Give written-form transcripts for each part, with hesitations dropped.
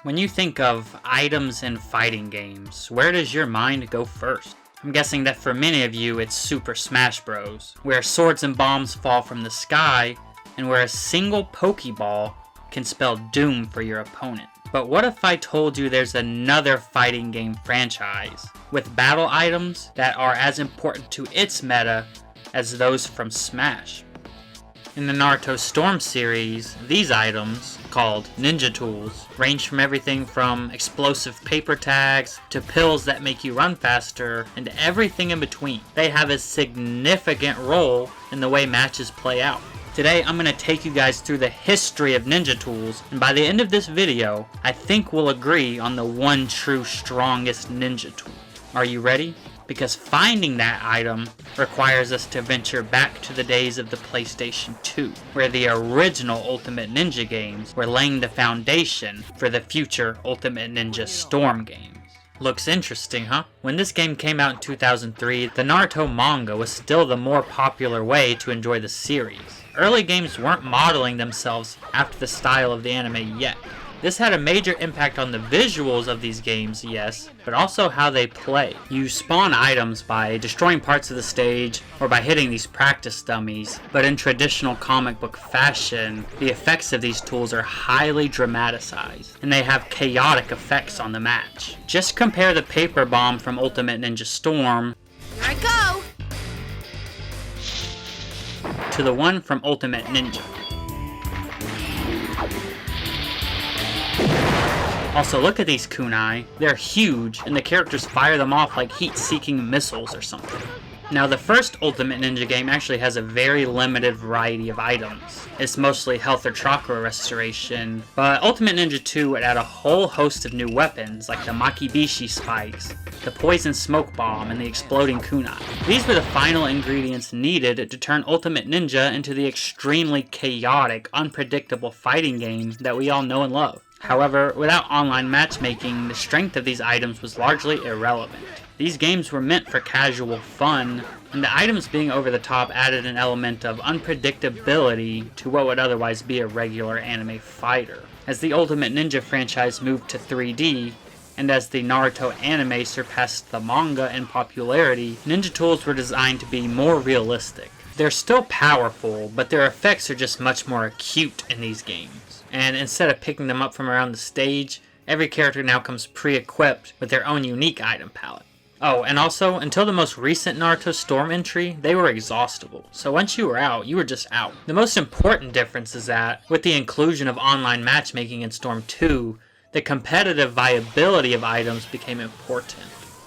When you think of items in fighting games, where does your mind go first? I'm guessing that for many of you it's Super Smash Bros., where swords and bombs fall from the sky, and where a single pokeball can spell doom for your opponent. But what if I told you there's another fighting game franchise with battle items that are as important to its meta as those from Smash? In the Naruto Storm series, these items, called ninja tools, range from everything from explosive paper tags to pills that make you run faster and everything in between. They have a significant role in the way matches play out. Today I'm going to take you guys through the history of ninja tools, and by the end of this video, I think we'll agree on the one true strongest ninja tool. Are you ready? Because finding that item requires us to venture back to the days of the PlayStation 2, where the original Ultimate Ninja games were laying the foundation for the future Ultimate Ninja Storm games. Looks interesting, huh? When this game came out in 2003, the Naruto manga was still the more popular way to enjoy the series. Early games weren't modeling themselves after the style of the anime yet. This had a major impact on the visuals of these games, yes, but also how they play. You spawn items by destroying parts of the stage or by hitting these practice dummies, but in traditional comic book fashion, the effects of these tools are highly dramatized, and they have chaotic effects on the match. Just compare the paper bomb from Ultimate Ninja Storm Here I go! to the one from Ultimate Ninja. Also, look at these kunai. They're huge, and the characters fire them off like heat-seeking missiles or something. Now, the first Ultimate Ninja game actually has a very limited variety of items. It's mostly health or chakra restoration, but Ultimate Ninja 2 would add a whole host of new weapons, like the Makibishi spikes, the poison smoke bomb, and the exploding kunai. These were the final ingredients needed to turn Ultimate Ninja into the extremely chaotic, unpredictable fighting game that we all know and love. However, without online matchmaking, the strength of these items was largely irrelevant. These games were meant for casual fun, and the items being over the top added an element of unpredictability to what would otherwise be a regular anime fighter. As the Ultimate Ninja franchise moved to 3D, and as the Naruto anime surpassed the manga in popularity, ninja tools were designed to be more realistic. They're still powerful, but their effects are just much more acute in these games. And instead of picking them up from around the stage, every character now comes pre-equipped with their own unique item palette. Oh, and also, until the most recent Naruto Storm entry, they were exhaustible. So once you were out, you were just out. The most important difference is that, with the inclusion of online matchmaking in Storm 2, the competitive viability of items became important.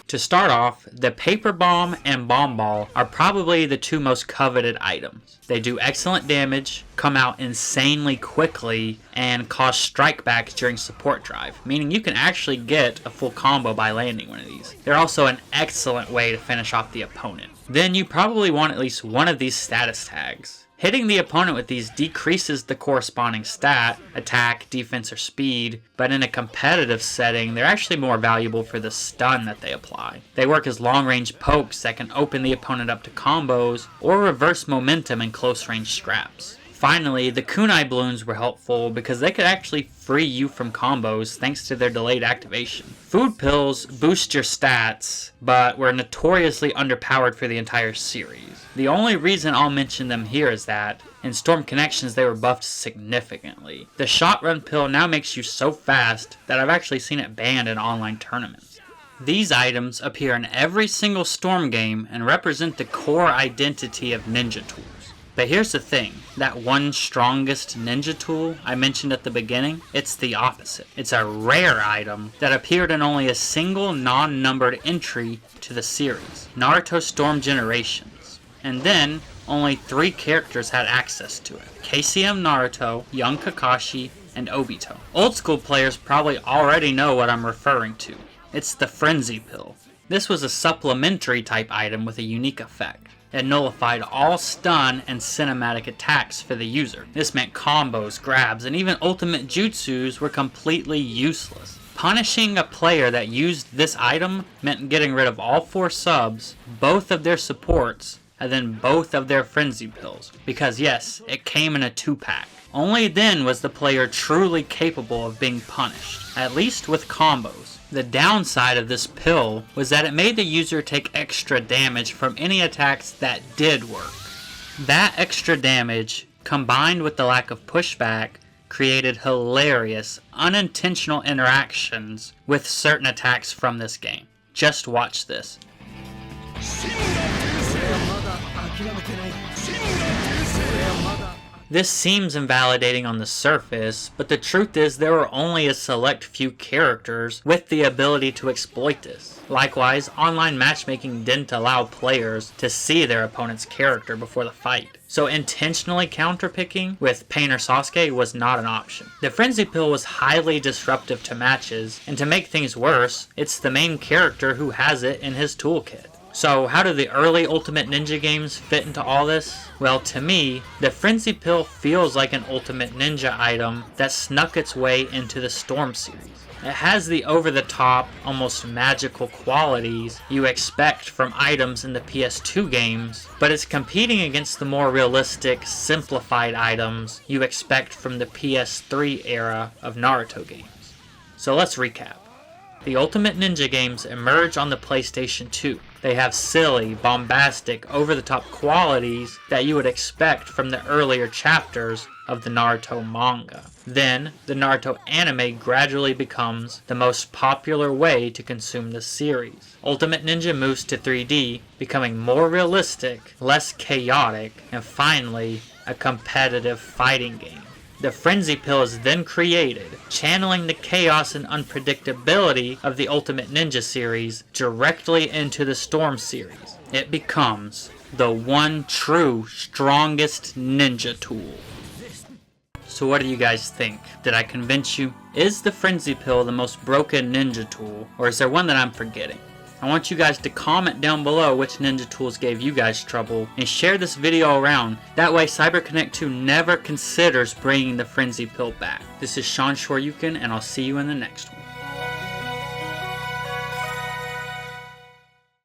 To start off, the Paper Bomb and Bomb Ball are probably the two most coveted items. They do excellent damage, come out insanely quickly, and cause strikebacks during support drive, meaning you can actually get a full combo by landing one of these. They're also an excellent way to finish off the opponent. Then you probably want at least one of these status tags. Hitting the opponent with these decreases the corresponding stat, attack, defense, or speed, but in a competitive setting, they're actually more valuable for the stun that they apply. They work as long-range pokes that can open the opponent up to combos, or reverse momentum in close-range scraps. Finally, the kunai balloons were helpful because they could actually free you from combos thanks to their delayed activation. Food pills boost your stats, but were notoriously underpowered for the entire series. The only reason I'll mention them here is that, in Storm Connections they were buffed significantly. The shot run pill now makes you so fast that I've actually seen it banned in online tournaments. These items appear in every single Storm game and represent the core identity of ninja tools. But here's the thing, that one strongest ninja tool I mentioned at the beginning, it's the opposite. It's a rare item that appeared in only a single non-numbered entry to the series, Naruto Storm Generations. And then, only 3 characters had access to it, KCM Naruto, Young Kakashi, and Obito. Old school players probably already know what I'm referring to. It's the Frenzy Pill. This was a supplementary type item with a unique effect. It nullified all stun and cinematic attacks for the user. This meant combos, grabs, and even ultimate jutsus were completely useless. Punishing a player that used this item meant getting rid of all 4 subs, both of their supports, and then both of their frenzy pills, because yes, it came in a 2-pack. Only then was the player truly capable of being punished, at least with combos. The downside of this pill was that it made the user take extra damage from any attacks that did work. That extra damage, combined with the lack of pushback, created hilarious, unintentional interactions with certain attacks from this game. Just watch this. This seems invalidating on the surface, but the truth is there were only a select few characters with the ability to exploit this. Likewise, online matchmaking didn't allow players to see their opponent's character before the fight, so intentionally counterpicking with Pain or Sasuke was not an option. The Frenzy Pill was highly disruptive to matches, and to make things worse, it's the main character who has it in his toolkit. So how do the early Ultimate Ninja games fit into all this? Well, to me, the Frenzy Pill feels like an Ultimate Ninja item that snuck its way into the Storm series. It has the over-the-top, almost magical qualities you expect from items in the PS2 games, but it's competing against the more realistic, simplified items you expect from the PS3 era of Naruto games. So let's recap. The Ultimate Ninja games emerge on the PlayStation 2. They have silly, bombastic, over-the-top qualities that you would expect from the earlier chapters of the Naruto manga. Then, the Naruto anime gradually becomes the most popular way to consume the series. Ultimate Ninja moves to 3D, becoming more realistic, less chaotic, and finally, a competitive fighting game. The Frenzy Pill is then created, channeling the chaos and unpredictability of the Ultimate Ninja series directly into the Storm series. It becomes the one true strongest ninja tool. So what do you guys think? Did I convince you? Is the Frenzy Pill the most broken ninja tool, or is there one that I'm forgetting? I want you guys to comment down below which ninja tools gave you guys trouble, and share this video around. That way CyberConnect 2 never considers bringing the Frenzy Pill back. This is Shoryuken, and I'll see you in the next one.